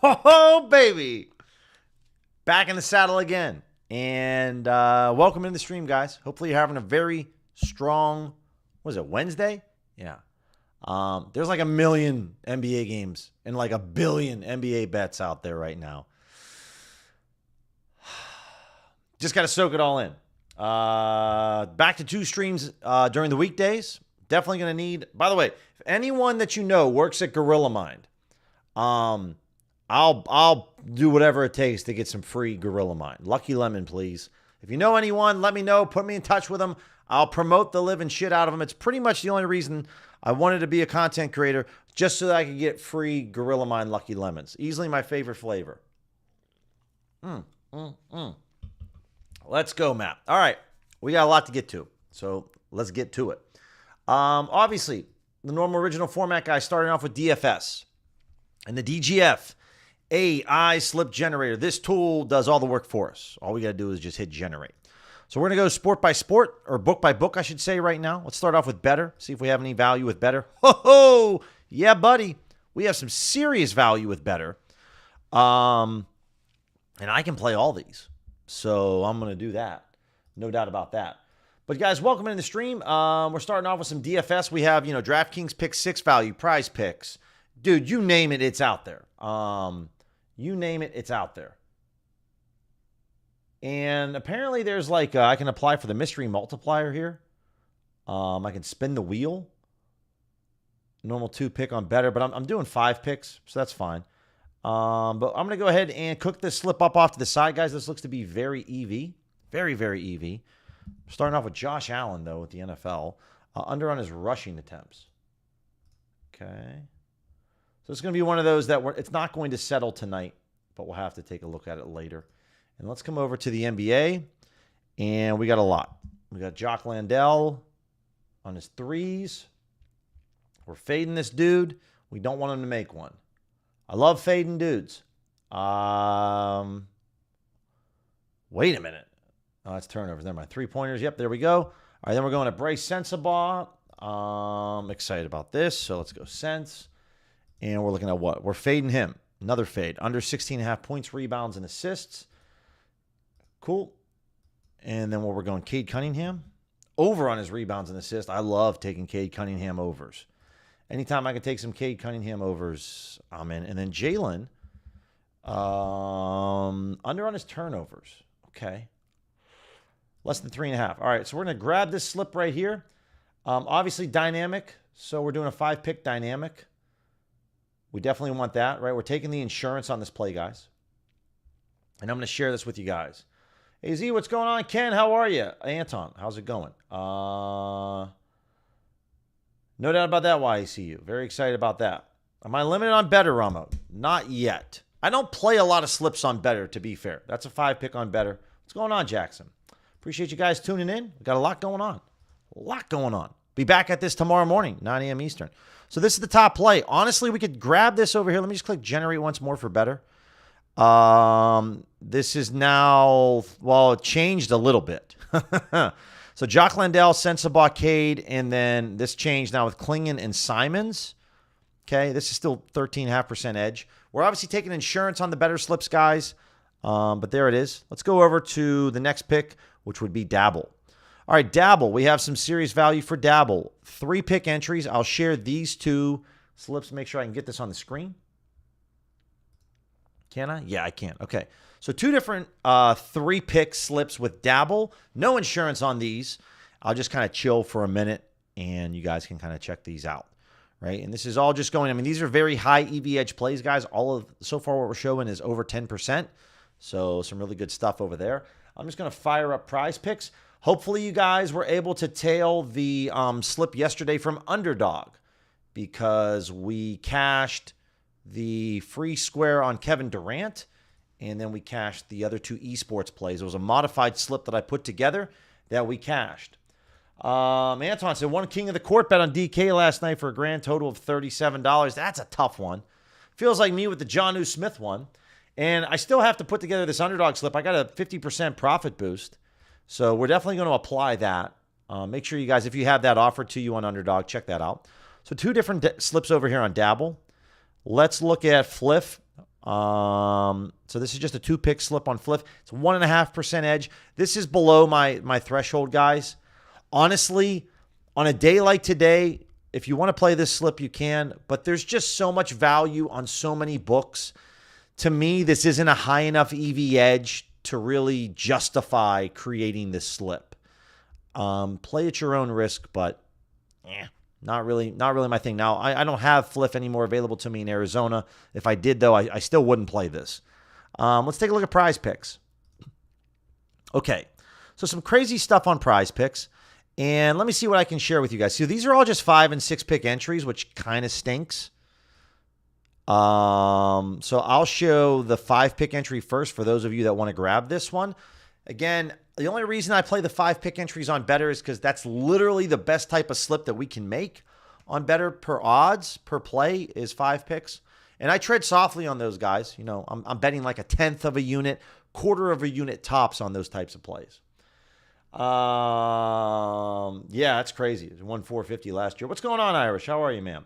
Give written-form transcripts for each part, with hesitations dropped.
Ho, baby. Back in the saddle again. And welcome into the stream, guys. Hopefully you're having a very strong, what is it, Wednesday? Yeah. There's like a million NBA games and like a billion NBA bets out there right now. Just got to soak it all in. Back to 2 streams during the weekdays. Definitely going to need, by the way, if anyone that you know works at Gorilla Mind, I'll do whatever it takes to get some free Gorilla Mind. Lucky Lemon, please. If you know anyone, let me know. Put me in touch with them. I'll promote the living shit out of them. It's pretty much the only reason I wanted to be a content creator, just so that I could get free Gorilla Mind Lucky Lemons. Easily my favorite flavor. Let's go, Matt. All right. We got a lot to get to, so let's get to it. Obviously, the normal original format, guys, starting off with DFS and the DGF AI slip generator. This tool does all the work for us. All we got to do is just hit generate. So we're going to go sport by sport, or book by book, I should say, right now. Let's start off with better, see if we have any value with better. Ho! Yeah, buddy. We have some serious value with better. And I can play all these. So I'm going to do that. No doubt about that. But guys, welcome into the stream. We're starting off with some DFS. We have, DraftKings pick 6 value, PrizePicks. Dude, you name it, it's out there. You name it, it's out there. And apparently there's like, I can apply for the mystery multiplier here. I can spin the wheel. Normal 2 pick on better, but I'm doing 5 picks, so that's fine. But I'm going to go ahead and cook this slip up off to the side, guys. This looks to be very EV. Very, very EV. Starting off with Josh Allen, though, with the NFL. Under on his rushing attempts. Okay. So it's going to be one of those that it's not going to settle tonight, but we'll have to take a look at it later. And let's come over to the NBA. And we got a lot. We got Jock Landale on his threes. We're fading this dude. We don't want him to make one. I love fading dudes. Wait a minute. Oh, that's turnovers. Never mind. 3-pointers. Yep, there we go. All right, then we're going to Bryce Sensabaugh. Excited about this. So let's go Sense. And we're looking at what? We're fading him. Another fade. Under 16.5 points, rebounds, and assists. Cool. And then we're going Cade Cunningham. Over on his rebounds and assists. I love taking Cade Cunningham overs. Anytime I can take some Cade Cunningham overs, I'm in. And then Jalen, under on his turnovers. Okay. Less than 3.5. All right, so we're going to grab this slip right here. Obviously dynamic, so we're doing a 5-pick dynamic. We definitely want that, right? We're taking the insurance on this play, guys. And I'm going to share this with you guys. Hey, Z, what's going on? Ken, how are you? Anton, how's it going? No doubt about that, YACU. Very excited about that. Am I limited on better, Ramo? Not yet. I don't play a lot of slips on better, to be fair. That's a 5-pick on better. What's going on, Jackson? Appreciate you guys tuning in. We got a lot going on. A lot going on. Be back at this tomorrow morning, 9 a.m. Eastern. So this is the top play. Honestly, we could grab this over here. Let me just click generate once more for better. This is now, well, it changed a little bit. So Jock Landale, Sensabaugh, Cade, and then this changed now with Klingon and Simons. Okay, this is still 13.5% edge. We're obviously taking insurance on the better slips, guys. But there it is. Let's go over to the next pick, which would be Dabble. All right, Dabble. We have some serious value for Dabble. 3-pick entries. I'll share these 2 slips. Make sure I can get this on the screen. Can I? Yeah, I can. Okay. So 2 different 3-pick slips with Dabble. No insurance on these. I'll just kind of chill for a minute, and you guys can kind of check these out, right? And this is all just going, these are very high EV edge plays, guys. So far what we're showing is over 10%. So some really good stuff over there. I'm just going to fire up PrizePicks. Hopefully you guys were able to tail the slip yesterday from Underdog, because we cashed the free square on Kevin Durant, and then we cashed the other 2 esports plays. It was a modified slip that I put together that we cashed. Anton said, 1 king of the court bet on DK last night for a grand total of $37. That's a tough one. Feels like me with the Jonnu Smith one. And I still have to put together this Underdog slip. I got a 50% profit boost. So we're definitely going to apply that. Make sure you guys, if you have that offered to you on Underdog, check that out. So 2 different slips over here on Dabble. Let's look at Fliff. So this is just a 2-pick slip on Fliff. It's 1.5% edge. This is below my threshold, guys. Honestly, on a day like today, if you want to play this slip, you can. But there's just so much value on so many books. To me, this isn't a high enough EV edge to really justify creating this slip. Play at your own risk, but not really my thing. Now, I don't have Fliff anymore available to me in Arizona. If I did, though, I still wouldn't play this. Let's take a look at PrizePicks. Okay, so some crazy stuff on PrizePicks. And let me see what I can share with you guys. So these are all just 5- and 6-pick entries, which kind of stinks. So I'll show the 5-pick entry first for those of you that want to grab this one. Again, the only reason I play the 5-pick entries on Better is because that's literally the best type of slip that we can make on Better per odds, per play is 5 picks. And I tread softly on those guys. You know, I'm betting like 1/10 of a unit, 1/4 of a unit tops on those types of plays. Yeah, that's crazy. It won 450 last year. What's going on, Irish? How are you, man?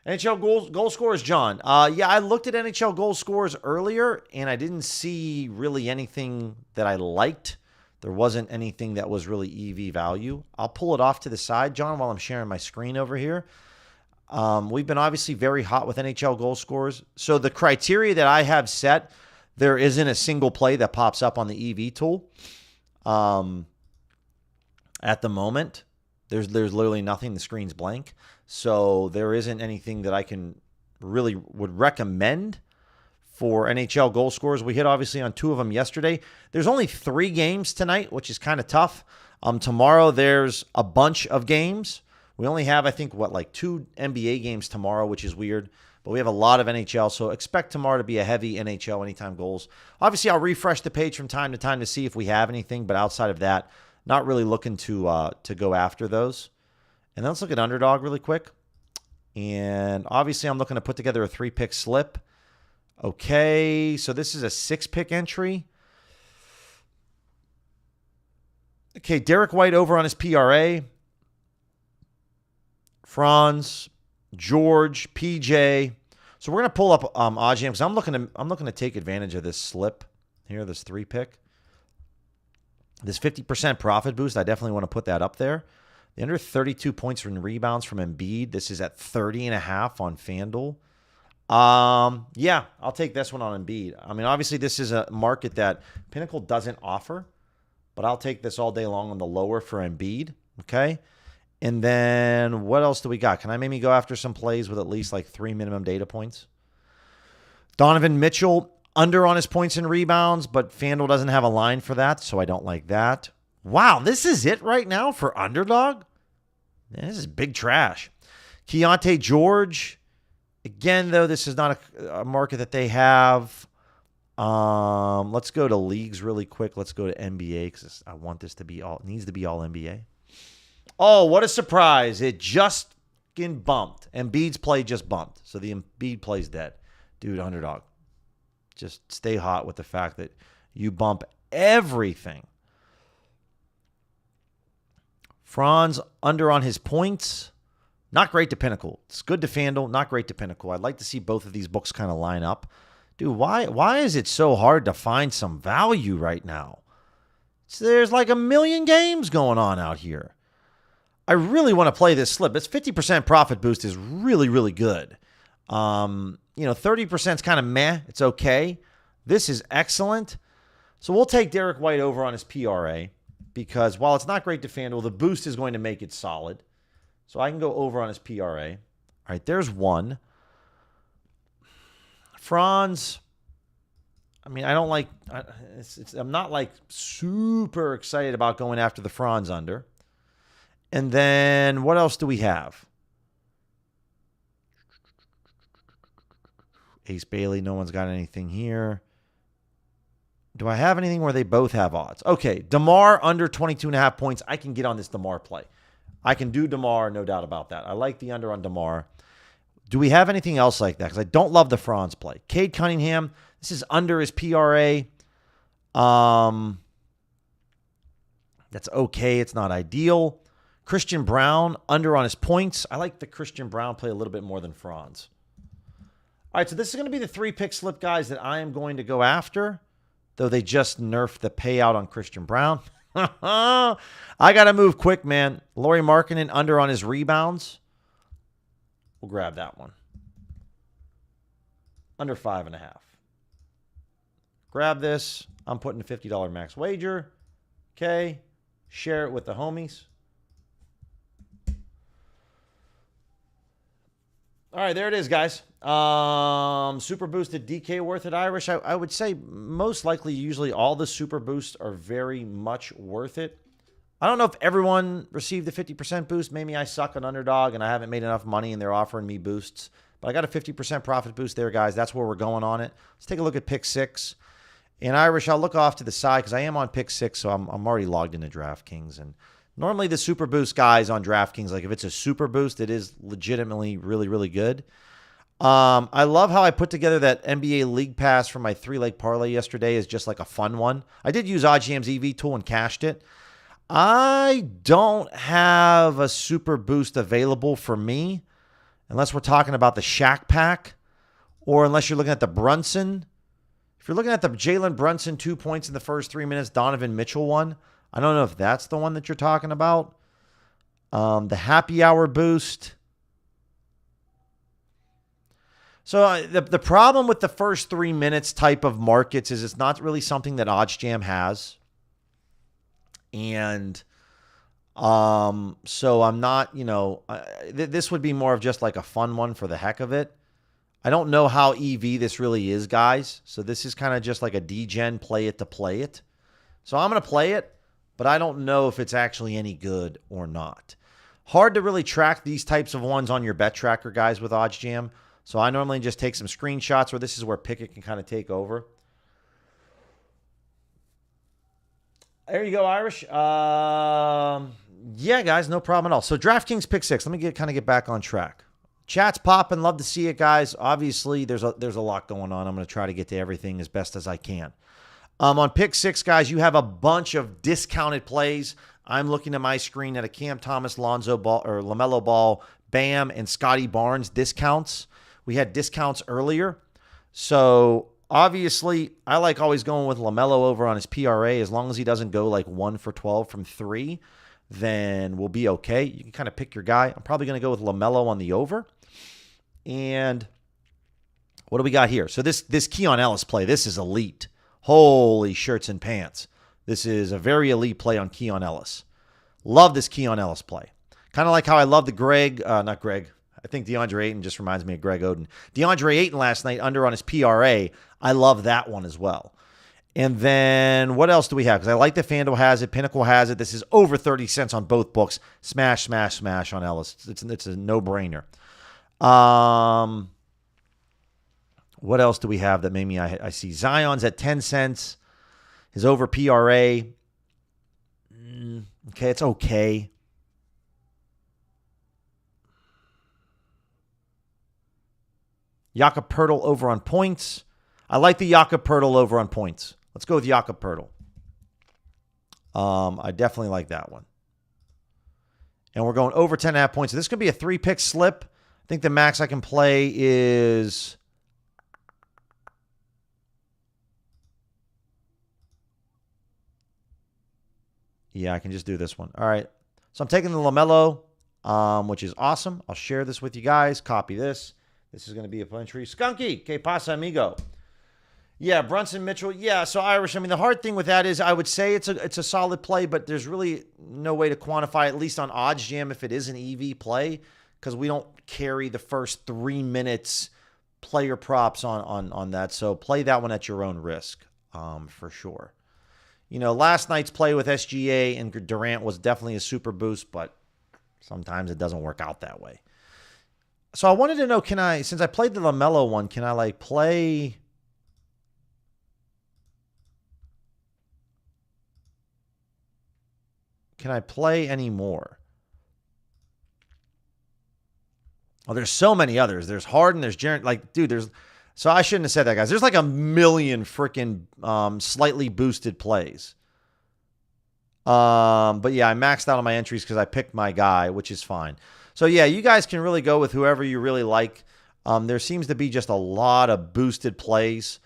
NHL goal scorers, John. Yeah, I looked at NHL goal scorers earlier, and I didn't see really anything that I liked. There wasn't anything that was really EV value. I'll pull it off to the side, John, while I'm sharing my screen over here. We've been obviously very hot with NHL goal scorers. So the criteria that I have set, there isn't a single play that pops up on the EV tool. At the moment, there's literally nothing. The screen's blank. So there isn't anything that I can really would recommend for NHL goal scorers. We hit obviously on 2 of them yesterday. There's only 3 games tonight, which is kind of tough. Tomorrow there's a bunch of games. We only have, I think, 2 NBA games tomorrow, which is weird. But we have a lot of NHL, so expect tomorrow to be a heavy NHL anytime goals. Obviously, I'll refresh the page from time to time to see if we have anything, but outside of that, not really looking to go after those. And then let's look at underdog really quick. And obviously, I'm looking to put together a 3-pick slip. Okay, so this is a 6-pick entry. Okay, Derek White over on his PRA. Franz, George, PJ. So we're gonna pull up OddsJam because I'm looking to take advantage of this slip here, this 3-pick. This 50% profit boost, I definitely want to put that up there. The under 32 points and rebounds from Embiid. This is at 30.5 on FanDuel. Yeah, I'll take this one on Embiid. I mean, obviously, this is a market that Pinnacle doesn't offer, but I'll take this all day long on the lower for Embiid. Okay. And then what else do we got? Can I maybe go after some plays with at least 3 minimum data points? Donovan Mitchell under on his points and rebounds, but FanDuel doesn't have a line for that, so I don't like that. Wow, this is it right now for underdog? This is big trash. Keontae George. Again, though, this is not a market that they have. Let's go to leagues really quick. Let's go to NBA because I want this to be all. It needs to be all NBA. Oh, what a surprise. It just getting bumped. Embiid's play just bumped. So the Embiid play's dead. Dude, underdog. Just stay hot with the fact that you bump everything. Franz under on his points. Not great to Pinnacle. It's good to FanDuel. Not great to Pinnacle. I'd like to see both of these books kind of line up. Dude, why is it so hard to find some value right now? There's like a million games going on out here. I really want to play this slip. This 50% profit boost is really, really good. 30% is kind of meh. It's okay. This is excellent. So we'll take Derek White over on his PRA because while it's not great to FanDuel, the boost is going to make it solid. So I can go over on his PRA. All right, there's one. Franz, I mean, I don't like, I'm not super excited about going after the Franz under. And then what else do we have? Ace Bailey, no one's got anything here. Do I have anything where they both have odds? Okay, DeMar under 22.5 points. I can get on this DeMar play. I can do DeMar, no doubt about that. I like the under on DeMar. Do we have anything else like that? Because I don't love the Franz play. Cade Cunningham, this is under his PRA. That's okay. It's not ideal. Christian Brown, under on his points. I like the Christian Brown play a little bit more than Franz. All right, so this is going to be the 3-pick slip, guys, that I am going to go after, though they just nerfed the payout on Christian Brown. I got to move quick, man. Lauri Markkanen under on his rebounds. We'll grab that one. Under 5.5. Grab this. I'm putting a $50 max wager. Okay. Share it with the homies. All right, there it is, guys. Super boosted DK worth it, Irish. I would say most likely, usually all the super boosts are very much worth it. I don't know if everyone received the 50% boost. Maybe I suck an underdog and I haven't made enough money and they're offering me boosts. But I got a 50% profit boost there, guys. That's where we're going on it. Let's take a look at pick 6. And Irish, I'll look off to the side because I am on pick 6, so I'm already logged into DraftKings. And normally the super boost guys on DraftKings, like if it's a super boost, it is legitimately really, really good. I love how I put together that NBA League Pass for my 3-leg parlay yesterday as just like a fun one. I did use OddJam's EV tool and cashed it. I don't have a super boost available for me unless we're talking about the Shaq pack or unless you're looking at the Brunson. If you're looking at the Jalen Brunson 2 points in the first 3 minutes, Donovan Mitchell one, I don't know if that's the one that you're talking about. The happy hour boost. So the problem with the first 3 minutes type of markets is it's not really something that OddsJam has. And so I'm not, this would be more of just like a fun one for the heck of it. I don't know how EV this really is, guys. So this is kind of just like a DGen play it to play it. So I'm going to play it, but I don't know if it's actually any good or not. Hard to really track these types of ones on your bet tracker, guys, with OddsJam. So I normally just take some screenshots, or this is where Pickett can kind of take over. There you go, Irish. Yeah, guys, no problem at all. So DraftKings pick 6. Let me kind of get back on track. Chat's popping. Love to see it, guys. Obviously, there's a lot going on. I'm going to try to get to everything as best as I can. On pick 6, guys, you have a bunch of discounted plays. I'm looking at my screen at a Cam Thomas, Lonzo Ball, or LaMelo Ball, Bam, and Scotty Barnes discounts. We had discounts earlier. So obviously, I like always going with LaMelo over on his PRA. As long as he doesn't go like 1 for 12 from 3, then we'll be okay. You can kind of pick your guy. I'm probably going to go with LaMelo on the over. And what do we got here? So this Keon Ellis play, this is elite. Holy shirts and pants. This is a very elite play on Keon Ellis. Love this Keon Ellis play. Kind of like how I love the I think DeAndre Ayton just reminds me of Greg Oden. DeAndre Ayton last night under on his PRA. I love that one as well. And then what else do we have? Because I like that FanDuel has it. Pinnacle has it. This is over 30 cents on both books. Smash, smash, smash on Ellis. It's a no-brainer. What else do we have that made me? I see Zion's at 10 cents. His over PRA. Okay, it's okay. Jakob Poeltl over on points. I like the Jakob Poeltl over on points. Let's go with Jakob Poeltl. I definitely like that one. And we're going over 10.5 points. So this could be a 3-pick slip. I think the max I can play is... Yeah, I can just do this one. All right. So I'm taking the LaMelo, which is awesome. I'll share this with you guys. Copy this. This is going to be a entry. Skunky, que pasa, amigo? Yeah, Brunson Mitchell. Yeah, so Irish, I mean, the hard thing with that is I would say it's a solid play, but there's really no way to quantify, at least on OddsJam, if it is an EV play, because we don't carry the first 3 minutes player props on that. So play that one at your own risk, for sure. Last night's play with SGA and Durant was definitely a super boost, but sometimes it doesn't work out that way. So I wanted to know, since I played the LaMelo one, can I play... Can I play any more? Oh, there's so many others. There's Harden, there's Jaren, So I shouldn't have said that, guys. There's like a million freaking slightly boosted plays. But yeah, I maxed out on my entries because I picked my guy, which is fine. So yeah, you guys can really go with whoever you really like. There seems to be just a lot of boosted plays.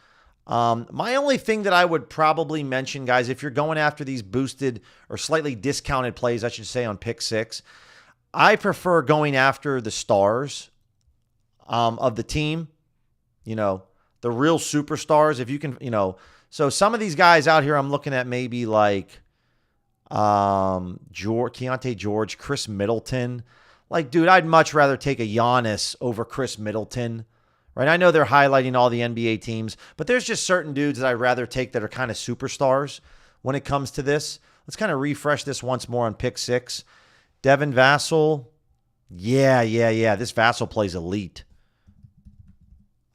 My only thing that I would probably mention, guys, if you're going after these boosted or slightly discounted plays, I should say, on pick six, I prefer going after the stars of the team, the real superstars. If you can, so some of these guys out here, I'm looking at maybe like Keontae George, Chris Middleton. Like, dude, I'd much rather take a Giannis over Chris Middleton. Right? I know they're highlighting all the NBA teams, but there's just certain dudes that I'd rather take that are kind of superstars when it comes to this. Let's kind of refresh this once more on pick six. Devin Vassell. Yeah. This Vassell plays elite.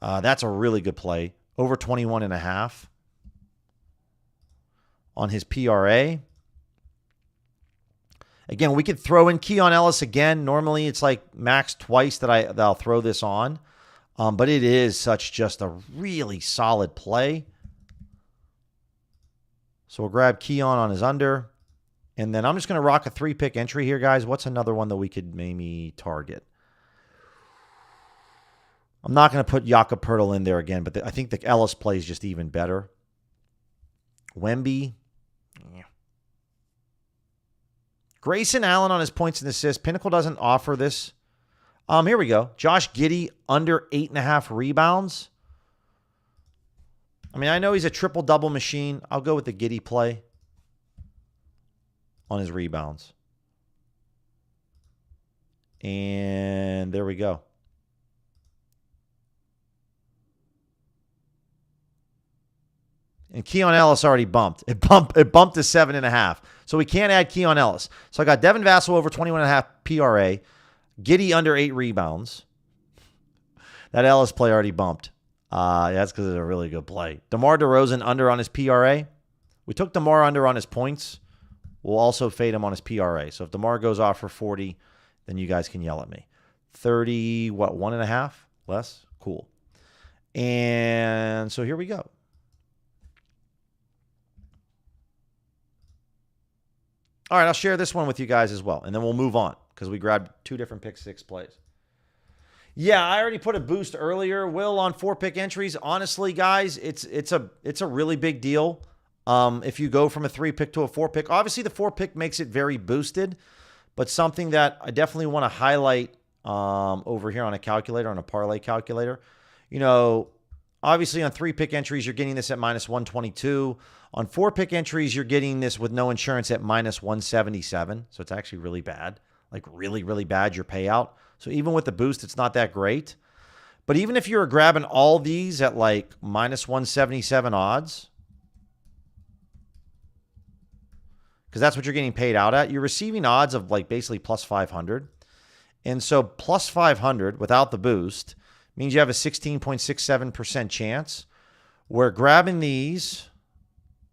That's a really good play. Over 21.5 on his PRA. Again, we could throw in Keon Ellis again. Normally it's like max twice that I'll throw this on. But it is just a really solid play. So we'll grab Keon on his under. And then I'm just going to rock a 3-pick entry here, guys. What's another one that we could maybe target? I'm not going to put Jakob Poeltl in there again, but I think the Ellis play is just even better. Wemby. Yeah. Grayson Allen on his points and assists. Pinnacle doesn't offer this. Here we go. Josh Giddey under 8.5 rebounds. I mean, I know he's a triple-double machine. I'll go with the Giddey play on his rebounds. And there we go. And Keon Ellis already bumped. It bumped to 7.5. So we can't add Keon Ellis. So I got Devin Vassell over 21.5 PRA. Giddey under 8 rebounds. That Ellis play already bumped. That's because it's a really good play. DeMar DeRozan under on his PRA. We took DeMar under on his points. We'll also fade him on his PRA. So if DeMar goes off for 40, then you guys can yell at me. 30, 1.5? Less? Cool. And so here we go. All right, I'll share this one with you guys as well, and then we'll move on because we grabbed 2 different pick six plays. Yeah, I already put a boost earlier, Will, on 4-pick entries. Honestly, guys, it's a really big deal if you go from a 3-pick to a 4-pick. Obviously, the 4-pick makes it very boosted, but something that I definitely want to highlight over here on a calculator, on a parlay calculator. Obviously, on 3-pick entries, you're getting this at -122. On 4-pick entries, you're getting this with no insurance at -177. So it's actually really bad. Like really, really bad, your payout. So even with the boost, it's not that great. But even if you're grabbing all these at like -177 odds, because that's what you're getting paid out at, you're receiving odds of like basically +500. And so +500 without the boost means you have a 16.67% chance. Where grabbing these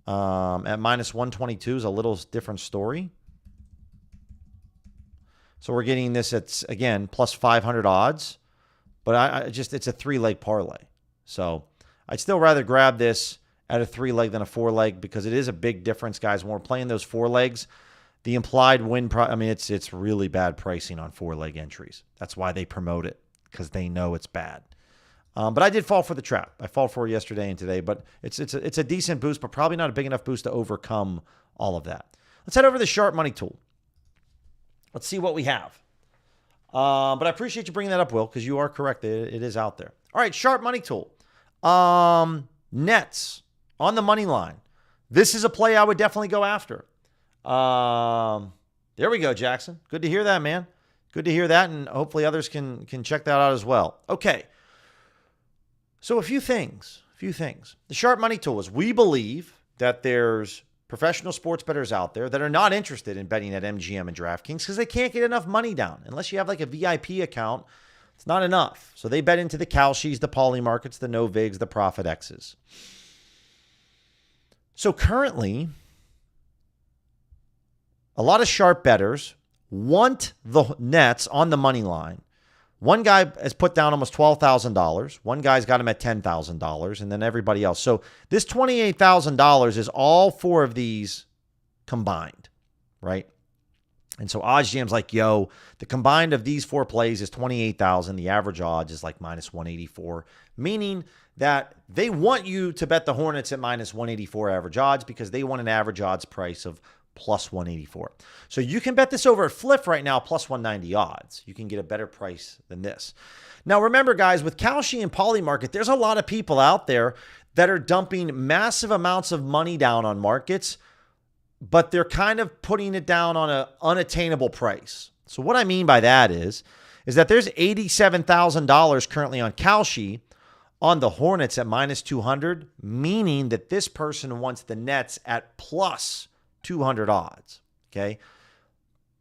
at -122 is a little different story. So we're getting this at, again, +500 odds. But it's a 3-leg parlay. So I'd still rather grab this at a 3-leg than a 4-leg because it is a big difference, guys. When we're playing those 4 legs, the implied win, it's really bad pricing on 4-leg entries. That's why they promote it, because they know it's bad. But I did fall for the trap. I fell for it yesterday and today, but it's a decent boost, but probably not a big enough boost to overcome all of that. Let's head over to the Sharp Money tool. Let's see what we have. But I appreciate you bringing that up, Will, because you are correct. It is out there. All right, Sharp Money tool. Nets on the money line. This is a play I would definitely go after. There we go, Jackson. Good to hear that, man. Good to hear that, and hopefully others can check that out as well. Okay. So a few things. The Sharp Money tool is we believe that there's professional sports bettors out there that are not interested in betting at MGM and DraftKings because they can't get enough money down. Unless you have like a VIP account, it's not enough. So they bet into the Kalshis, the Polymarkets, the Novigs, the Profit X's. So currently, a lot of sharp bettors want the Nets on the money line. One guy has put down almost $12,000. One guy's got him at $10,000, and then everybody else. So this $28,000 is all 4 of these combined, right? And so OddsJam's like, yo, the combined of these 4 plays is 28,000. The average odds is like minus 184, meaning that they want you to bet the Hornets at minus 184 average odds because they want an average odds price of plus 184. So you can bet this over at Flip right now, plus 190 odds. You can get a better price than this. Now, remember, guys, with Kalshi and Polymarket, there's a lot of people out there that are dumping massive amounts of money down on markets, but they're kind of putting it down on an unattainable price. So what I mean by that is that there's $87,000 currently on Kalshi on the Hornets at minus 200, meaning that this person wants the Nets at plus 200 odds, okay?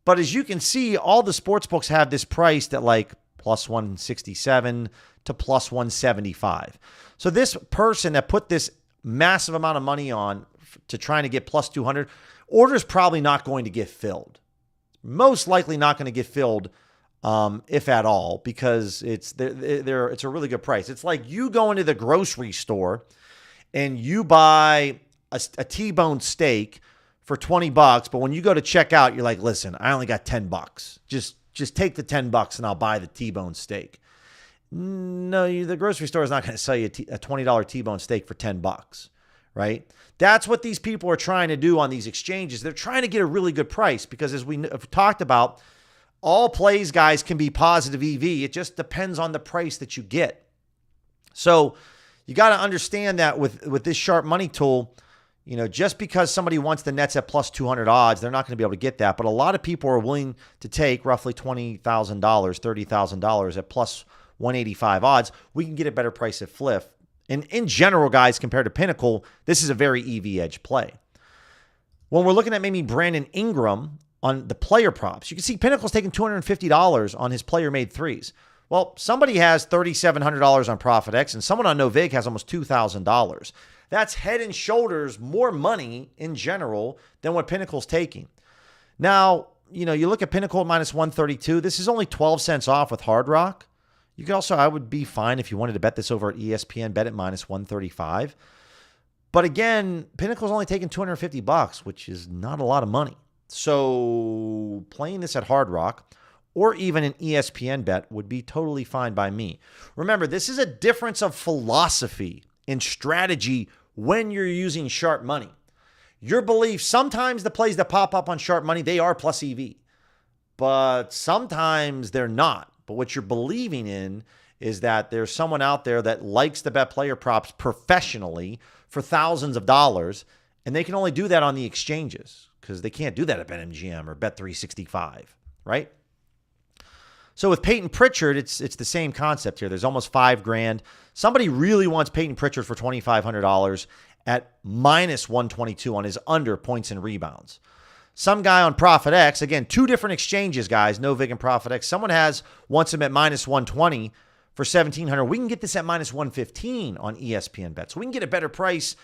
But as you can see, all the sports books have this priced at like plus 167 to plus 175. So this person that put this massive amount of money on to trying to get plus 200, order's probably not going to get filled. Most likely not going to get filled, if at all, because it's a really good price. It's like you go into the grocery store and you buy a T-bone steak for $20, but when you go to check out, you're like, listen, I only got $10. Just take the $10 and I'll buy the T-bone steak. No, the grocery store is not going to sell you a $20 T-bone steak for $10, right? That's what these people are trying to do on these exchanges. They're trying to get a really good price because, as we have talked about, all plays, guys, can be positive EV. It just depends on the price that you get. So you got to understand that with this sharp money tool, you know, just because somebody wants the Nets at plus 200 odds, they're not going to be able to get that. But a lot of people are willing to take roughly $20,000, $30,000 at plus 185 odds. We can get a better price at Flip. And in general, guys, compared to Pinnacle, this is a very EV edge play. When we're looking at maybe Brandon Ingram on the player props, you can see Pinnacle's taking $250 on his player-made threes. Well, somebody has $3,700 on ProfitX, and someone on NoVig has almost $2,000. That's head and shoulders more money in general than what Pinnacle's taking. Now, you know, you look at Pinnacle at minus 132. This is only 12 cents off with Hard Rock. You could also, I would be fine if you wanted to bet this over at ESPN, bet at minus 135. But again, Pinnacle's only taking $250, which is not a lot of money. So playing this at Hard Rock or even an ESPN bet would be totally fine by me. Remember, this is a difference of philosophy and strategy when you're using sharp money. Your belief, sometimes the plays that pop up on sharp money, they are plus EV. But sometimes they're not. But what you're believing in is that there's someone out there that likes to bet player props professionally for thousands of dollars, and they can only do that on the exchanges because they can't do that at BetMGM or Bet365, right? So with Peyton Pritchard, it's the same concept here. There's almost $5,000. Somebody really wants Peyton Pritchard for $2,500 at minus 122 on his under points and rebounds. Some guy on ProfitX, again, two different exchanges, guys, NoVig and ProfitX. Someone wants him at minus 120 for $1,700. We can get this at minus 115 on ESPN Bet. So we can get a better price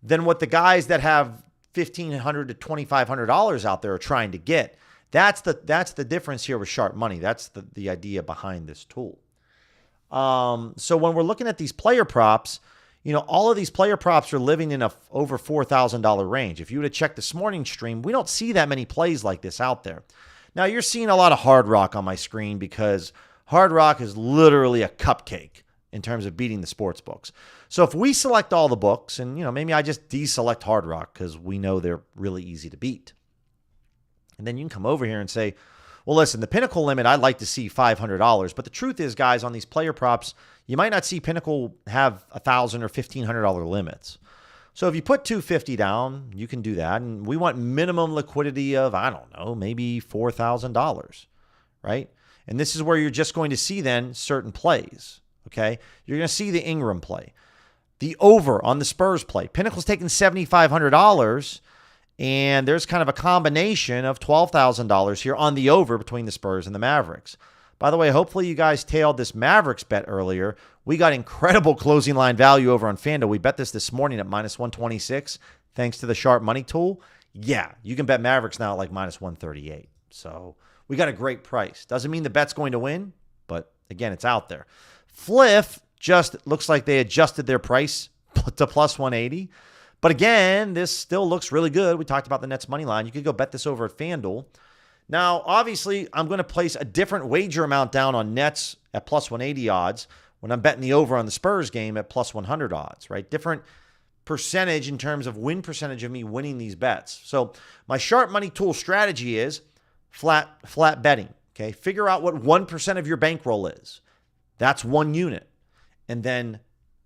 than what the guys that have $1,500 to $2,500 out there are trying to get. That's the difference here with sharp money. That's the idea behind this tool. So when we're looking at these player props, you know, all of these player props are living in a over $4,000 range. If you would have checked this morning's stream, we don't see that many plays like this out there. Now, you're seeing a lot of Hard Rock on my screen because Hard Rock is literally a cupcake in terms of beating the sports books. So if we select all the books, and, you know, maybe I just deselect Hard Rock because we know they're really easy to beat. And then you can come over here and say, well, listen, the Pinnacle limit, I'd like to see $500. But the truth is, guys, on these player props, you might not see Pinnacle have $1,000 or $1,500 limits. So if you put $250 down, you can do that. And we want minimum liquidity of, I don't know, maybe $4,000, right? And this is where you're just going to see then certain plays, okay? You're going to see the Ingram play. The over on the Spurs play. Pinnacle's taking $7,500, and there's kind of a combination of $12,000 here on the over between the Spurs and the Mavericks. By the way, hopefully you guys tailed this Mavericks bet earlier. We got incredible closing line value over on FanDuel. We bet this morning at minus 126 thanks to the sharp money tool. Yeah, you can bet Mavericks now at like minus 138. So we got a great price. Doesn't mean the bet's going to win, but again, it's out there. Flip just looks like they adjusted their price to plus 180. But again, this still looks really good. We talked about the Nets money line. You could go bet this over at FanDuel. Now, obviously, I'm going to place a different wager amount down on Nets at plus 180 odds when I'm betting the over on the Spurs game at plus 100 odds, right? Different percentage in terms of win percentage of me winning these bets. So my sharp money tool strategy is flat betting, okay? Figure out what 1% of your bankroll is. That's 1 unit. And then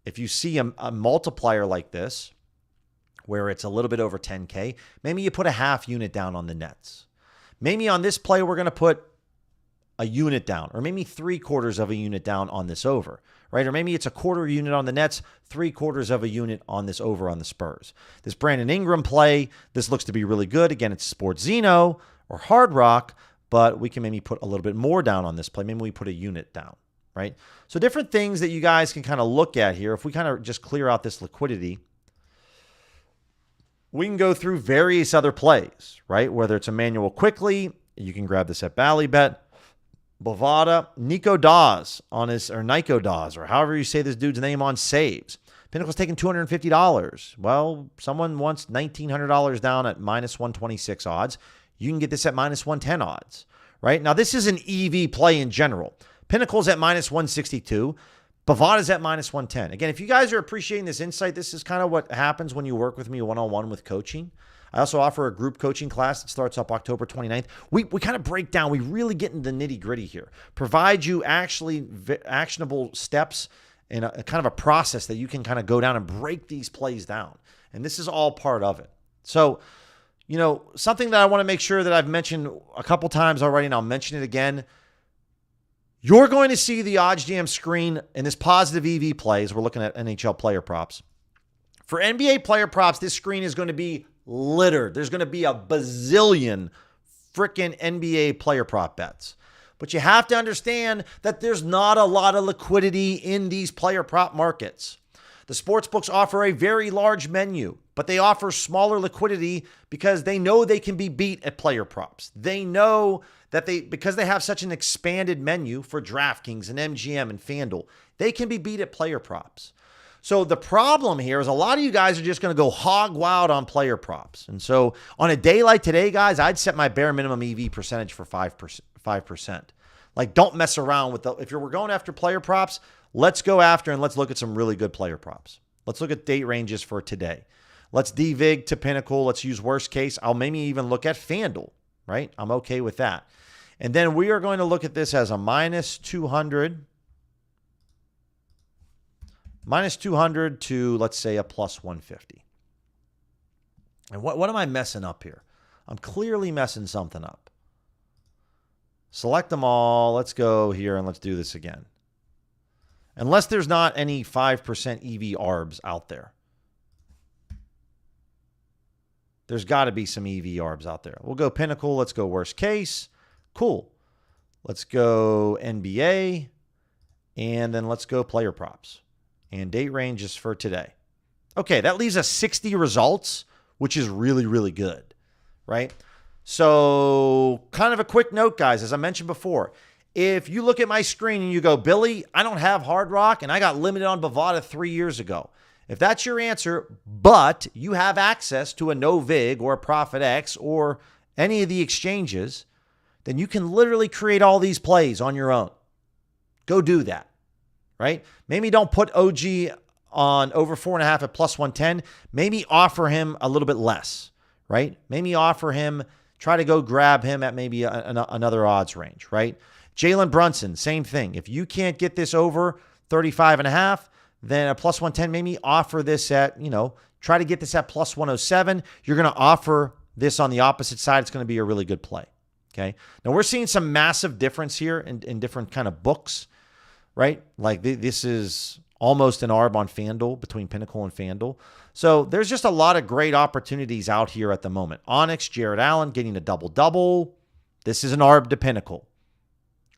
if you see a multiplier like this, where it's a little bit over 10K, maybe you put a half unit down on the Nets. Maybe on this play, we're going to put a unit down, or maybe 3/4 of a unit down on this over, right? Or maybe it's a 1/4 unit on the Nets, 3/4 of a unit on this over on the Spurs. This Brandon Ingram play, this looks to be really good. Again, it's Sports Zeno or Hard Rock, but we can maybe put a little bit more down on this play. Maybe we put a unit down, right? So different things that you guys can kind of look at here. If we kind of just clear out this liquidity, we can go through various other plays, right? Whether it's Emmanuel Quickly, you can grab this at Ballybet. Bovada, Nico Dawes on his, or Nico Dawes, or however you say this dude's name, on saves. Pinnacle's taking $250. Well, someone wants $1,900 down at minus 126 odds. You can get this at minus 110 odds, right? Now, this is an EV play in general. Pinnacle's at minus 162. Bovada's at minus 110. Again, if you guys are appreciating this insight, this is kind of what happens when you work with me one-on-one with coaching. I also offer a group coaching class that starts up October 29th. We kind of break down. We really get into the nitty-gritty here. Provide you actually actionable steps and a kind of a process that you can kind of go down and break these plays down. And this is all part of it. So, you know, something that I want to make sure that I've mentioned a couple times already, and I'll mention it again. You're going to see the OddsJam screen in this positive EV plays. We're looking at NHL player props. For NBA player props, this screen is going to be littered. There's going to be a bazillion freaking NBA player prop bets. But you have to understand that there's not a lot of liquidity in these player prop markets. The sportsbooks offer a very large menu, but they offer smaller liquidity because they know they can be beat at player props. They know that because they have such an expanded menu for DraftKings and MGM and FanDuel, they can be beat at player props. So the problem here is a lot of you guys are just going to go hog wild on player props. And so on a day like today, guys, I'd set my bare minimum EV percentage for 5%. Like, don't mess around with if we're going after player props, let's go after and let's look at some really good player props. Let's look at date ranges for today. Let's DVIG to Pinnacle. Let's use worst case. I'll maybe even look at FanDuel, right? I'm okay with that. And then we are going to look at this as a minus 200 to, let's say, a plus 150. And what am I messing up here? I'm clearly messing something up. Select them all. Let's go here and let's do this again. Unless there's not any 5% EV ARBs out there. There's got to be some EV ARBs out there. We'll go Pinnacle. Let's go worst case. Cool. Let's go NBA. And then let's go player props. And date ranges for today. Okay, that leaves us 60 results, which is really, really good, right? So kind of a quick note, guys, as I mentioned before, if you look at my screen and you go, Billy, I don't have Hard Rock and I got limited on Bovada 3 years ago. If that's your answer, but you have access to a NoVig or a ProfitX or any of the exchanges, then you can literally create all these plays on your own. Go do that, right? Maybe don't put OG on over 4.5 at plus 110. Maybe offer him a little bit less, right? Maybe offer him, try to go grab him at maybe another odds range, right? Jalen Brunson, same thing. If you can't get this over 35.5, then a plus 110, maybe offer this at, try to get this at plus 107. You're going to offer this on the opposite side. It's going to be a really good play. Okay. Now we're seeing some massive difference here in different kind of books, right? Like this is almost an ARB on FanDuel between Pinnacle and FanDuel. So there's just a lot of great opportunities out here at the moment. Onyx, Jared Allen getting a double-double. This is an ARB to Pinnacle.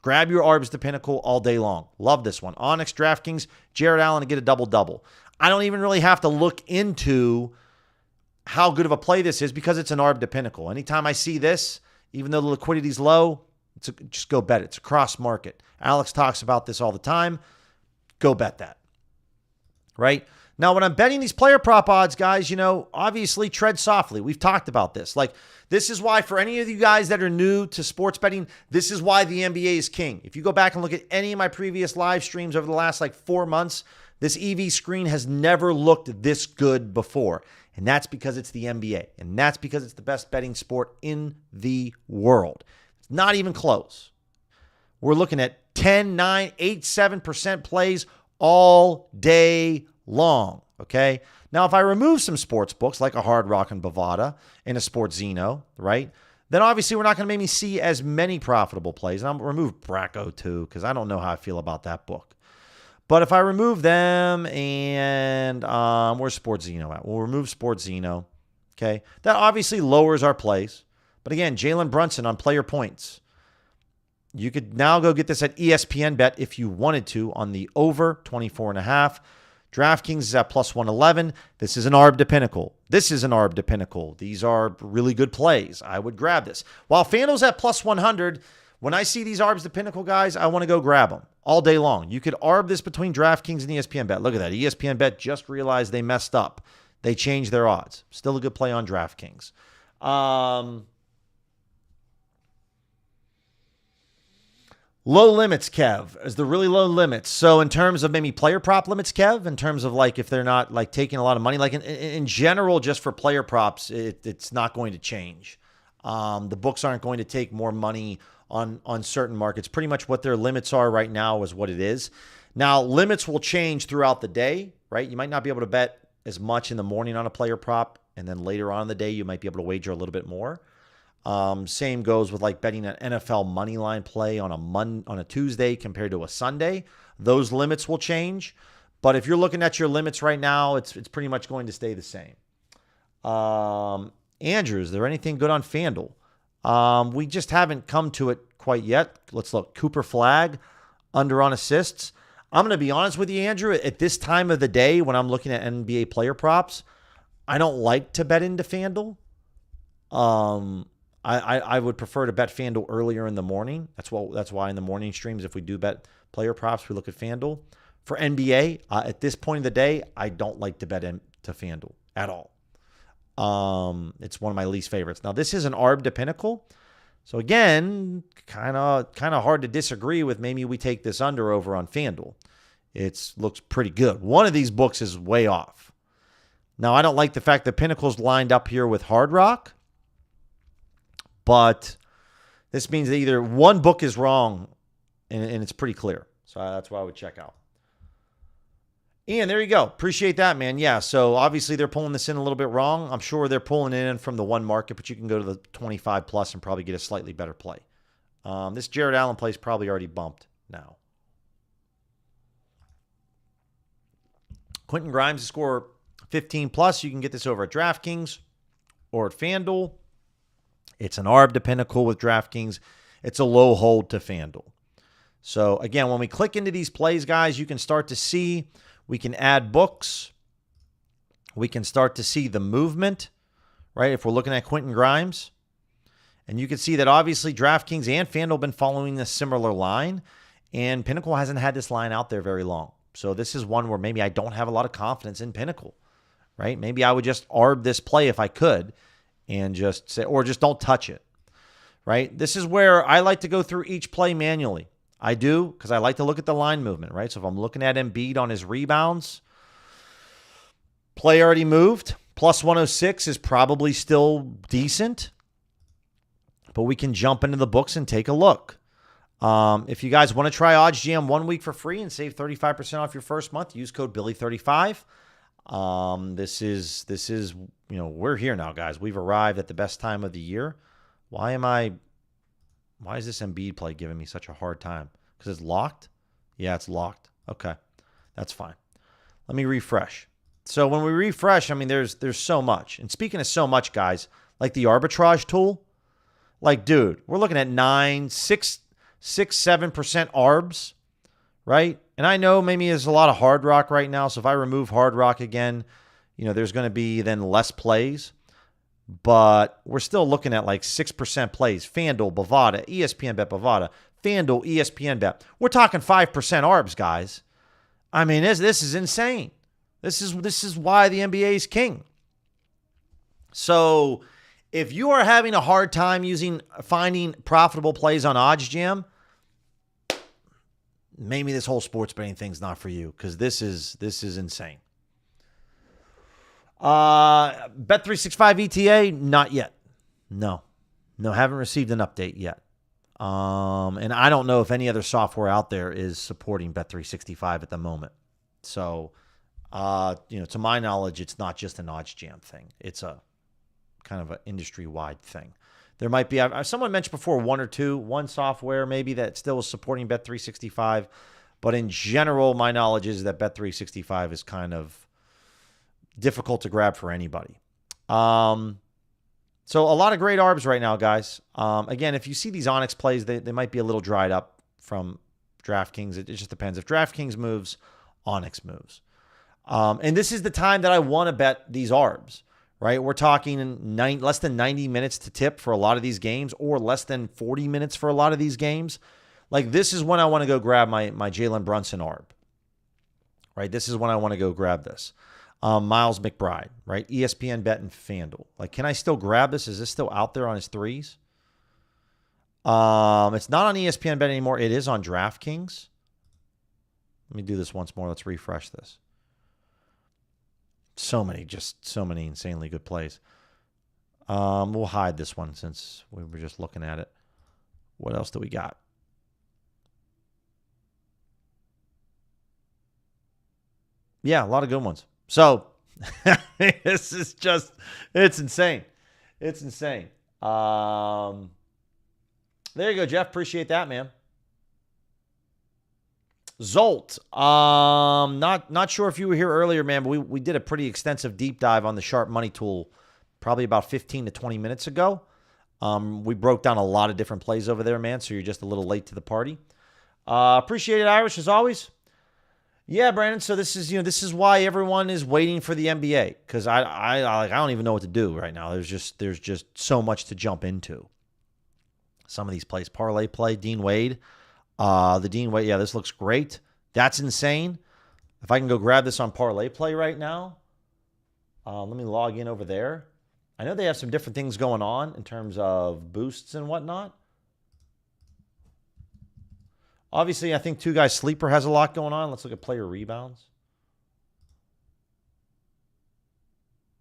Grab your ARBs to Pinnacle all day long. Love this one. Onyx, DraftKings, Jared Allen to get a double-double. I don't even really have to look into how good of a play this is because it's an ARB to Pinnacle. Anytime I see this, even though the liquidity's low, just go bet it. It's a cross market. Alex talks about this all the time. Go bet that. Right? Now, when I'm betting these player prop odds, guys, obviously tread softly. We've talked about this. Like, this is why for any of you guys that are new to sports betting, this is why the NBA is king. If you go back and look at any of my previous live streams over the last 4 months, this EV screen has never looked this good before. And that's because it's the NBA. And that's because it's the best betting sport in the world. It's not even close. We're looking at 10, 9, 8, 7% plays all day long, okay? Now, if I remove some sports books like a Hard Rock and Bovada and a Sports Zeno, right, then obviously we're not going to maybe see as many profitable plays. And I'm going to remove Bracco too because I don't know how I feel about that book. But if I remove them and where's Sports Zeno at? We'll remove Sports Zeno, okay? That obviously lowers our plays. But again, Jalen Brunson on player points. You could now go get this at ESPN Bet if you wanted to on the over 24.5. DraftKings is at plus 111. This is an ARB to Pinnacle. This is an ARB to Pinnacle. These are really good plays. I would grab this. While FanDuel's at plus 100, when I see these ARBs to Pinnacle, guys, I want to go grab them all day long. You could ARB this between DraftKings and ESPN Bet. Look at that. ESPN Bet just realized they messed up. They changed their odds. Still a good play on DraftKings. Low limits, Kev, is the really low limits. So in terms of maybe player prop limits, Kev, in terms of if they're not taking a lot of money, in general, just for player props, it's not going to change. The books aren't going to take more money on certain markets. Pretty much what their limits are right now is what it is. Now, limits will change throughout the day, right? You might not be able to bet as much in the morning on a player prop, and then later on in the day, you might be able to wager a little bit more. Same goes with betting an NFL money line play on a Tuesday compared to a Sunday. Those limits will change. But if you're looking at your limits right now, it's pretty much going to stay the same. Andrew, is there anything good on FanDuel? We just haven't come to it quite yet. Let's look. Cooper Flag, under on assists. I'm going to be honest with you, Andrew. At this time of the day, when I'm looking at NBA player props, I don't like to bet into FanDuel. I would prefer to bet FanDuel earlier in the morning. That's why in the morning streams, if we do bet player props, we look at FanDuel. For NBA, at this point of the day, I don't like to bet into FanDuel at all. It's one of my least favorites. Now, this is an ARB to Pinnacle. So again, kind of hard to disagree with maybe we take this under over on FanDuel. It looks pretty good. One of these books is way off. Now, I don't like the fact that Pinnacle's lined up here with Hard Rock. But this means that either one book is wrong, and it's pretty clear. So that's what I would check out. Ian, there you go. Appreciate that, man. Yeah, so obviously they're pulling this in a little bit wrong. I'm sure they're pulling it in from the one market, but you can go to the 25 plus and probably get a slightly better play. This Jared Allen play is probably already bumped now. Quentin Grimes to score 15 plus. You can get this over at DraftKings or at FanDuel. It's an ARB to Pinnacle with DraftKings. It's a low hold to FanDuel. So, again, when we click into these plays, guys, you can start to see we can add books. We can start to see the movement, right, if we're looking at Quentin Grimes. And you can see that, obviously, DraftKings and FanDuel have been following a similar line, and Pinnacle hasn't had this line out there very long. So this is one where maybe I don't have a lot of confidence in Pinnacle, right? Maybe I would just ARB this play if I could. And just say, or just don't touch it, right? This is where I like to go through each play manually. I do, because I like to look at the line movement, right? So if I'm looking at Embiid on his rebounds, play already moved. Plus 106 is probably still decent, but we can jump into the books and take a look. If you guys want to try OddsJam 1 week for free and save 35% off your first month, use code Billy35. This is, we're here now, guys. We've arrived at the best time of the year. Why is this Embiid play giving me such a hard time? Because it's locked? Yeah, it's locked. Okay, that's fine. Let me refresh. So when we refresh, there's so much. And speaking of so much, guys, like the arbitrage tool, dude, we're looking at 7% ARBs, right? And I know maybe there's a lot of Hard Rock right now. So if I remove Hard Rock again, there's going to be then less plays. But we're still looking at 6% plays. FanDuel, Bovada, ESPN Bet, Bovada, FanDuel, ESPN Bet. We're talking 5% ARBs, guys. This is insane. This is why the NBA is king. So if you are having a hard time finding profitable plays on OddsJam, maybe this whole sports betting thing's not for you, because this is insane. Bet365 ETA, not yet. No, haven't received an update yet. And I don't know if any other software out there is supporting Bet365 at the moment. So, to my knowledge, it's not just an OddsJam thing. It's a kind of an industry-wide thing. There might be, someone mentioned before, one software maybe that still is supporting Bet365. But in general, my knowledge is that Bet365 is kind of difficult to grab for anybody. So a lot of great arbs right now, guys. Again, if you see these Onyx plays, they might be a little dried up from DraftKings. It just depends. If DraftKings moves, Onyx moves. And this is the time that I want to bet these arbs, right? We're talking less than 90 minutes to tip for a lot of these games, or less than 40 minutes for a lot of these games. Like, this is when I want to go grab my Jalen Brunson arb, right? This is when I want to go grab this. Miles McBride, right? ESPN Bet and FanDuel. Like, can I still grab this? Is this still out there on his threes? It's not on ESPN Bet anymore. It is on DraftKings. Let me do this once more. Let's refresh this. So many insanely good plays. We'll hide this one since we were just looking at it. What else do we got? Yeah, a lot of good ones. So this is it's insane. It's insane. There you go, Jeff. Appreciate that, man. Zolt. Not sure if you were here earlier, man, but we did a pretty extensive deep dive on the Sharp Money tool probably about 15 to 20 minutes ago. We broke down a lot of different plays over there, man, so you're just a little late to the party. Appreciate it, Irish, as always. Yeah, Brandon. So this is why everyone is waiting for the NBA, because I don't even know what to do right now. There's just so much to jump into. Some of these plays, parlay play, Dean Wade, the Dean Wade. Yeah, this looks great. That's insane. If I can go grab this on parlay play right now, let me log in over there. I know they have some different things going on in terms of boosts and whatnot. Obviously, I think Two Guys Sleeper has a lot going on. Let's look at player rebounds.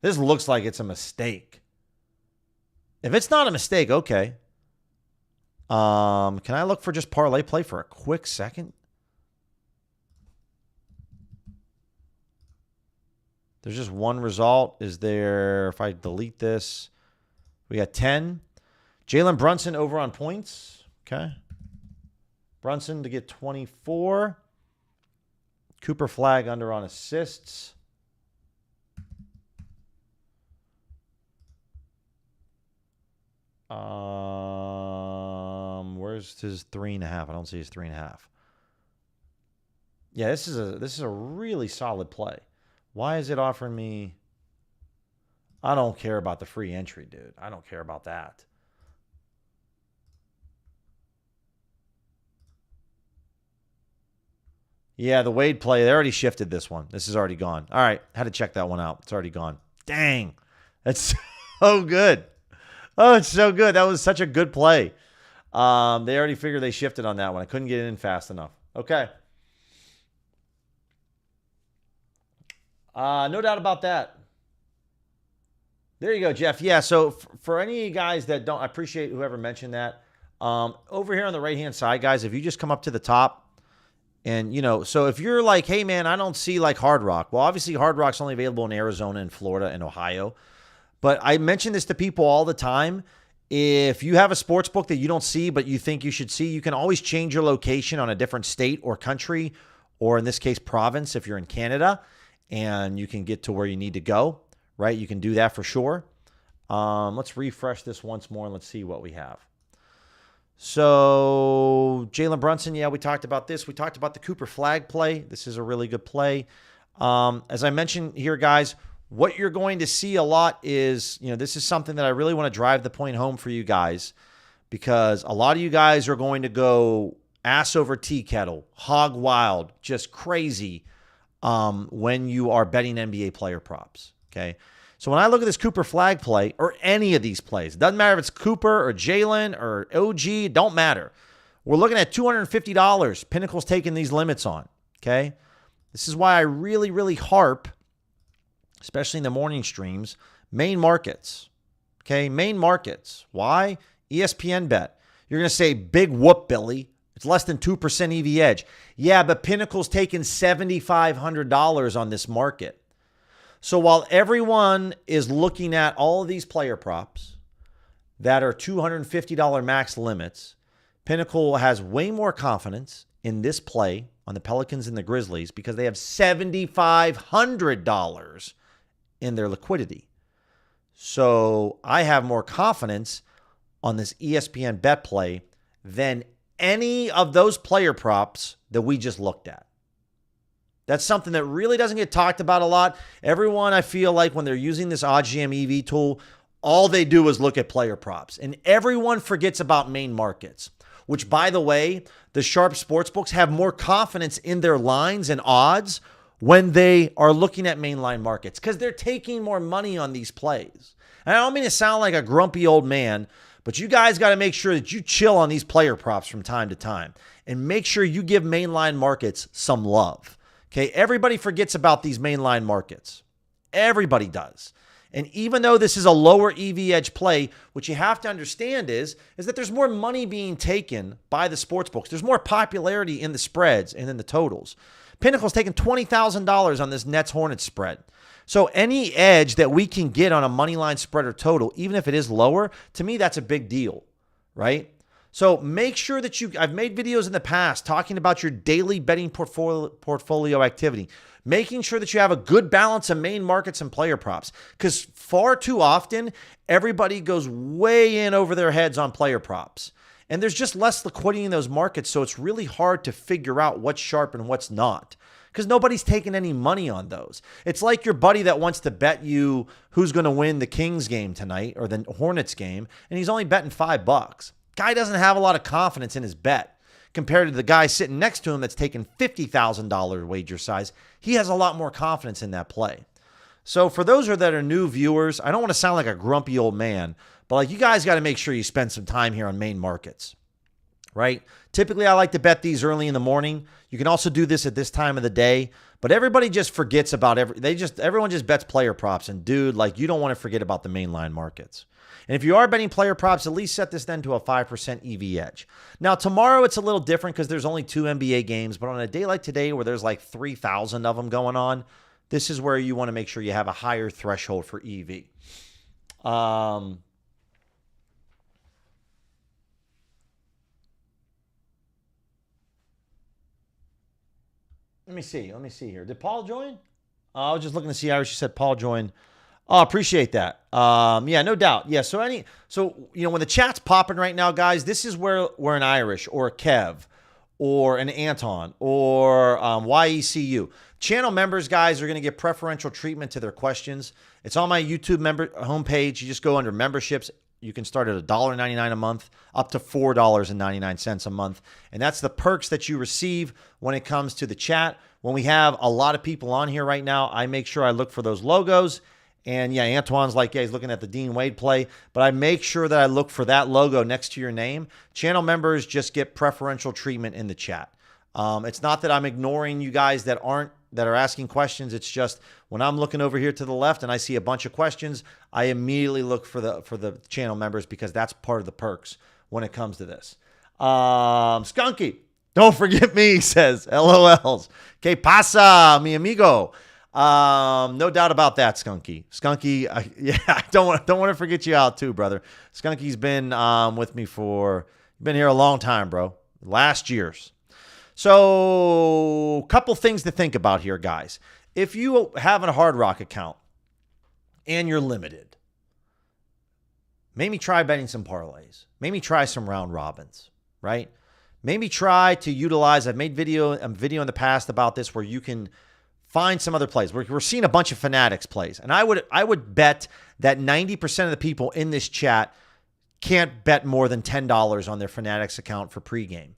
This looks like it's a mistake. If it's not a mistake, okay. Can I look for just parlay play for a quick second? There's just one result. Is there, if I delete this, we got 10. Jalen Brunson over on points. Okay. Brunson to get 24. Cooper Flag under on assists. Where's his 3.5? I don't see his 3.5. Yeah, this is a really solid play. Why is it offering me? I don't care about the free entry, dude. I don't care about that. Yeah, the Wade play, they already shifted this one. This is already gone. All right, had to check that one out. It's already gone. Dang. That's so good. Oh, it's so good. That was such a good play. They already figured they shifted on that one. I couldn't get it in fast enough. Okay. No doubt about that. There you go, Jeff. Yeah, so for any of you guys that don't, I appreciate whoever mentioned that. Over here on the right-hand side, guys, if you just come up to the top, and, so if you're like, hey, man, I don't see like Hard Rock. Well, obviously Hard Rock's only available in Arizona and Florida and Ohio. But I mention this to people all the time. If you have a sports book that you don't see but you think you should see, you can always change your location on a different state or country, or in this case, province if you're in Canada, and you can get to where you need to go, right? You can do that for sure. Let's refresh this once more and let's see what we have. So Jalen Brunson, yeah, we talked about this. We talked about the Cooper Flag play. This is a really good play. As I mentioned here, guys, what you're going to see a lot is, this is something that I really want to drive the point home for you guys, because a lot of you guys are going to go ass over tea kettle, hog wild, just crazy when you are betting NBA player props. Okay. So when I look at this Cooper Flag play or any of these plays, it doesn't matter if it's Cooper or Jalen or OG, it don't matter. We're looking at $250. Pinnacle's taking these limits on. Okay. This is why I really, really harp, especially in the morning streams, main markets. Okay. Main markets. Why? ESPN bet. You're going to say, big whoop, Billy. It's less than 2% EV edge. Yeah, but Pinnacle's taking $7,500 on this market. So while everyone is looking at all of these player props that are $250 max limits, Pinnacle has way more confidence in this play on the Pelicans and the Grizzlies because they have $7,500 in their liquidity. So I have more confidence on this ESPN bet play than any of those player props that we just looked at. That's something that really doesn't get talked about a lot. Everyone, I feel like when they're using this OddsJam EV tool, all they do is look at player props. And everyone forgets about main markets, which, by the way, the sharp sportsbooks have more confidence in their lines and odds when they are looking at mainline markets because they're taking more money on these plays. And I don't mean to sound like a grumpy old man, but you guys got to make sure that you chill on these player props from time to time and make sure you give mainline markets some love. Okay, everybody forgets about these mainline markets. Everybody does. And even though this is a lower EV edge play, what you have to understand is that there's more money being taken by the sports books. There's more popularity in the spreads and in the totals. Pinnacle's taking $20,000 on this Nets-Hornets spread. So any edge that we can get on a money line spread or total, even if it is lower, to me, that's a big deal, right? So make sure that I've made videos in the past talking about your daily betting portfolio activity, making sure that you have a good balance of main markets and player props, because far too often, everybody goes way in over their heads on player props. And there's just less liquidity in those markets, so it's really hard to figure out what's sharp and what's not, because nobody's taking any money on those. It's like your buddy that wants to bet you who's going to win the Kings game tonight or the Hornets game, and he's only betting $5. Guy doesn't have a lot of confidence in his bet compared to the guy sitting next to him that's taking $50,000 wager size. He has a lot more confidence in that play. So for those that are new viewers, I don't want to sound like a grumpy old man, but like you guys got to make sure you spend some time here on main markets, right? Typically, I like to bet these early in the morning. You can also do this at this time of the day, but everybody just forgets about everyone just bets player props. And dude, like you don't want to forget about the mainline markets. And if you are betting player props, at least set this then to a 5% EV edge. Now, tomorrow it's a little different because there's only 2 NBA games, but on a day like today where there's like 3,000 of them going on, this is where you want to make sure you have a higher threshold for EV. Let me see here. Did Paul join? I was just looking to see. I she said Paul joined. Oh, appreciate that. Yeah, no doubt. Yeah. So when the chat's popping right now, guys, this is where an Irish or a Kev or an Anton or YECU channel members, guys, are going to get preferential treatment to their questions. It's on my YouTube member homepage. You just go under memberships. You can start at $1.99 a month up to $4.99 a month. And that's the perks that you receive when it comes to the chat. When we have a lot of people on here right now, I make sure I look for those logos. And yeah, Antoine's like, yeah, he's looking at the Dean Wade play. But I make sure that I look for that logo next to your name. Channel members just get preferential treatment in the chat. It's not that I'm ignoring you guys that are asking questions. It's just when I'm looking over here to the left and I see a bunch of questions, I immediately look for the channel members because that's part of the perks when it comes to this. Skunky, don't forget me, he says. LOLs. Que pasa, mi amigo? No doubt about that, Skunky. Skunky, I don't want to forget you out too, brother. Skunky's been with me been here a long time, bro. Last year's. So, a couple things to think about here, guys. If you have a Hard Rock account and you're limited, maybe try betting some parlays. Maybe try some round robins, right? Maybe try to utilize, I've made a video in the past about this where you can find some other plays. We're seeing a bunch of Fanatics plays. And I would bet that 90% of the people in this chat can't bet more than $10 on their Fanatics account for pregame.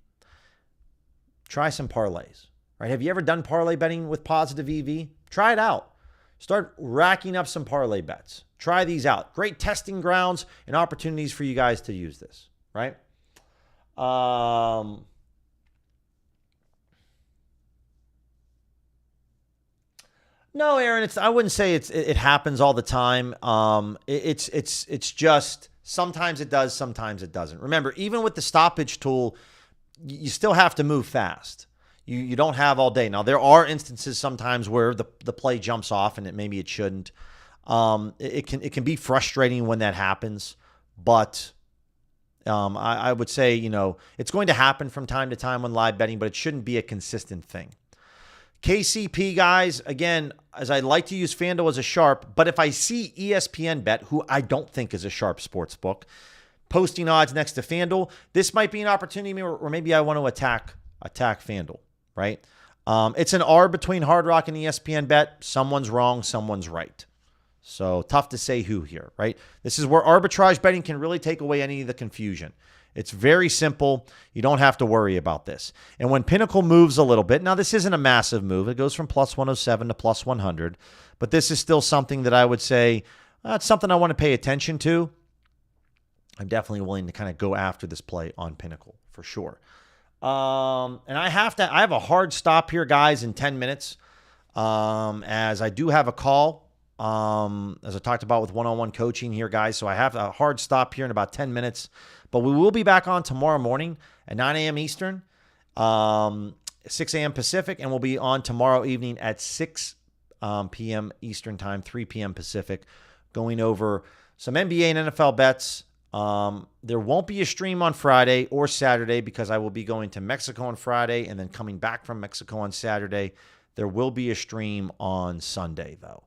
Try some parlays, right? Have you ever done parlay betting with positive EV? Try it out. Start racking up some parlay bets. Try these out. Great testing grounds and opportunities for you guys to use this, right? No, Aaron, I wouldn't say it happens all the time. It's just sometimes it does, sometimes it doesn't. Remember, even with the stoppage tool, you still have to move fast. You don't have all day. Now, there are instances sometimes where the play jumps off and maybe it shouldn't. It can be frustrating when that happens, but I would say, it's going to happen from time to time when live betting, but it shouldn't be a consistent thing. KCP, guys, again, as I like to use FanDuel as a sharp, but if I see ESPN Bet, who I don't think is a sharp sports book, posting odds next to FanDuel, this might be an opportunity where maybe I want to attack FanDuel, right? It's an R between Hard Rock and ESPN Bet. Someone's wrong, someone's right. So tough to say who here, right? This is where arbitrage betting can really take away any of the confusion. It's very simple. You don't have to worry about this. And when Pinnacle moves a little bit, now this isn't a massive move. It goes from plus 107 to plus 100, but this is still something that I would say, it's something I want to pay attention to. I'm definitely willing to kind of go after this play on Pinnacle for sure. And I have a hard stop here, guys, in 10 minutes, as I do have a call, as I talked about with one-on-one coaching here, guys. So I have a hard stop here in about 10 minutes. But we will be back on tomorrow morning at 9 a.m. Eastern, 6 a.m. Pacific, and we'll be on tomorrow evening at 6 p.m. Eastern time, 3 p.m. Pacific, going over some NBA and NFL bets. There won't be a stream on Friday or Saturday because I will be going to Mexico on Friday and then coming back from Mexico on Saturday. There will be a stream on Sunday, though.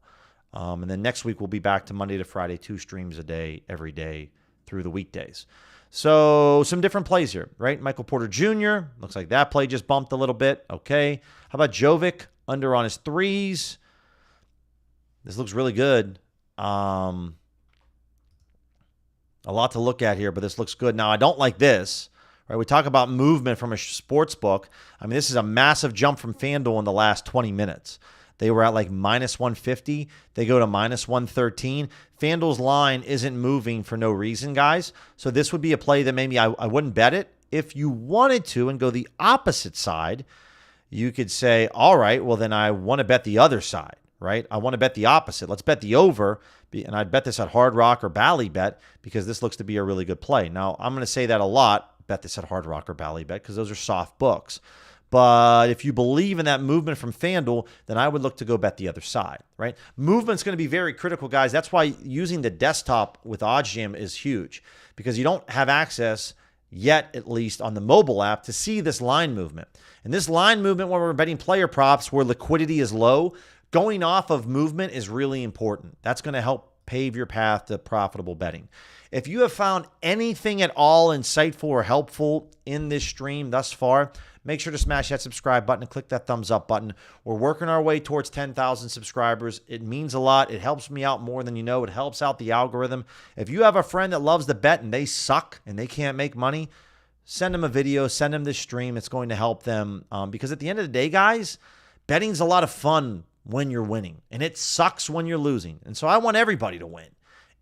And then next week we'll be back to Monday to Friday, 2 streams a day, every day through the weekdays. So some different plays here, right? Michael Porter Jr., looks like that play just bumped a little bit. Okay. How about Jovic under on his threes? This looks really good. A lot to look at here, but this looks good. Now, I don't like this, right? We talk about movement from a sports book. I mean, this is a massive jump from FanDuel in the last 20 minutes. They were at like minus 150. They go to minus 113. FanDuel's line isn't moving for no reason, guys. So this would be a play that maybe I wouldn't bet it. If you wanted to and go the opposite side, you could say, all right, well, then I want to bet the other side, right? I want to bet the opposite. Let's bet the over. And I'd bet this at Hard Rock or Bally Bet because this looks to be a really good play. Now, I'm going to say that a lot, bet this at Hard Rock or Bally Bet because those are soft books. But if you believe in that movement from FanDuel, then I would look to go bet the other side, right? Movement's going to be very critical, guys. That's why using the desktop with OddsJam is huge because you don't have access yet, at least on the mobile app, to see this line movement. And this line movement, when we're betting player props where liquidity is low, going off of movement is really important. That's going to help pave your path to profitable betting. If you have found anything at all insightful or helpful in this stream thus far, make sure to smash that subscribe button and click that thumbs up button. We're working our way towards 10,000 subscribers. It means a lot. It helps me out more than you know. It helps out the algorithm. If you have a friend that loves to bet and they suck and they can't make money, send them a video, send them this stream. It's going to help them because at the end of the day, guys, betting's a lot of fun when you're winning, and it sucks when you're losing. And so I want everybody to win.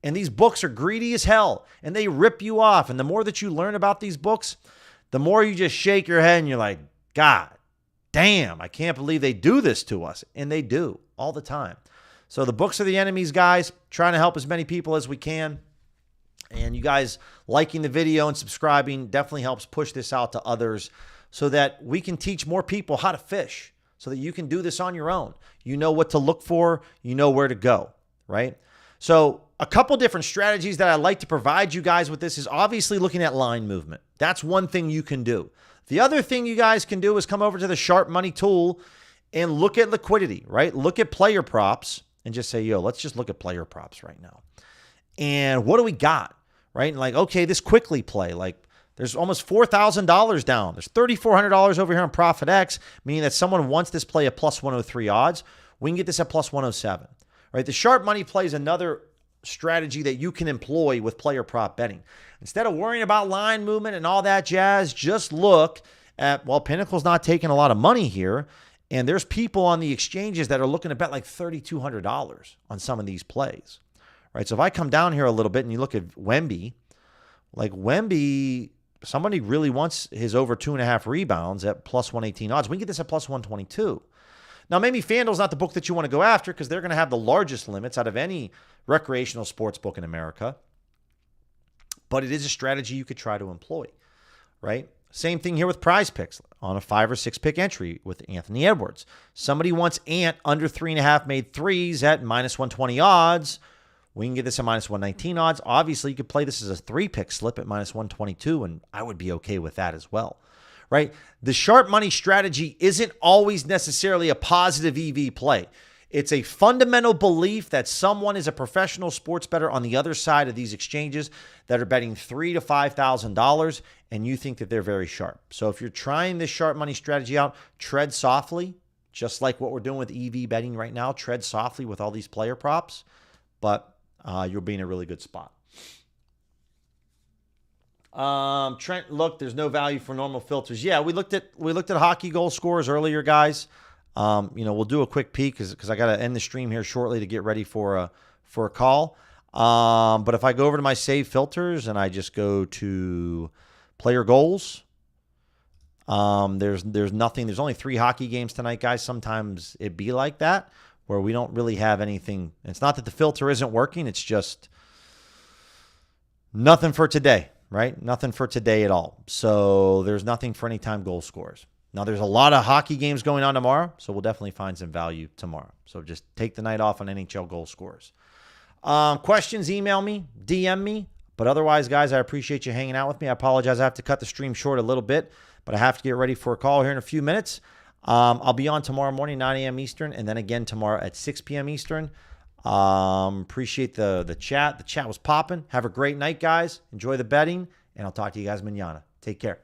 And these books are greedy as hell, and they rip you off. And the more that you learn about these books, the more you just shake your head and you're like, God damn, I can't believe they do this to us. And they do all the time. So the books are the enemies, guys. Trying to help as many people as we can. And you guys liking the video and subscribing definitely helps push this out to others so that we can teach more people how to fish so that you can do this on your own. You know what to look for. You know where to go, right? So a couple different strategies that I like to provide you guys with this is obviously looking at line movement. That's one thing you can do. The other thing you guys can do is come over to the Sharp Money tool and look at liquidity, right? Look at player props and just say, yo, let's just look at player props right now. And what do we got, right? And like, okay, this quickly play, like there's almost $4,000 down. There's $3,400 over here on Profit X, meaning that someone wants this play at plus 103 odds. We can get this at plus 107, right? The Sharp Money play is another strategy that you can employ with player prop betting. Instead of worrying about line movement and all that jazz, just look at, well, Pinnacle's not taking a lot of money here, And there's people on the exchanges that are looking to bet like $3,200 on some of these plays, right? So if I come down here a little bit and you look at Wemby, like Wemby, somebody really wants his over 2.5 rebounds at plus 118 odds. We can get this at plus 122. Now, maybe FanDuel's not the book that you want to go after because they're going to have the largest limits out of any recreational sports book in America. But it is a strategy you could try to employ, right? Same thing here with PrizePicks on a 5 or 6 pick entry with Anthony Edwards. Somebody wants Ant under 3.5 made threes at minus 120 odds. We can get this at minus 119 odds. Obviously, you could play this as a 3-pick slip at minus 122, and I would be okay with that as well, right? The sharp money strategy isn't always necessarily a positive EV play. It's a fundamental belief that someone is a professional sports bettor on the other side of these exchanges that are betting $3,000 to $5,000, and you think that they're very sharp. So if you're trying this sharp money strategy out, tread softly, just like what we're doing with EV betting right now. Tread softly with all these player props, but you'll be in a really good spot. Trent, look, there's no value for normal filters. Yeah, we looked at hockey goal scorers earlier, guys. We'll do a quick peek because I got to end the stream here shortly to get ready for a call. But if I go over to my save filters and I just go to player goals, there's nothing. There's only 3 hockey games tonight, guys. Sometimes it be like that where we don't really have anything. It's not that the filter isn't working. It's just nothing for today, right? Nothing for today at all. So there's nothing for anytime goal scorers. Now, there's a lot of hockey games going on tomorrow, so we'll definitely find some value tomorrow. So just take the night off on NHL goal scorers. Questions, email me, DM me. But otherwise, guys, I appreciate you hanging out with me. I apologize. I have to cut the stream short a little bit, but I have to get ready for a call here in a few minutes. I'll be on tomorrow morning, 9 a.m. Eastern, and then again tomorrow at 6 p.m. Eastern. Appreciate the chat. The chat was popping. Have a great night, guys. Enjoy the betting, and I'll talk to you guys mañana. Take care.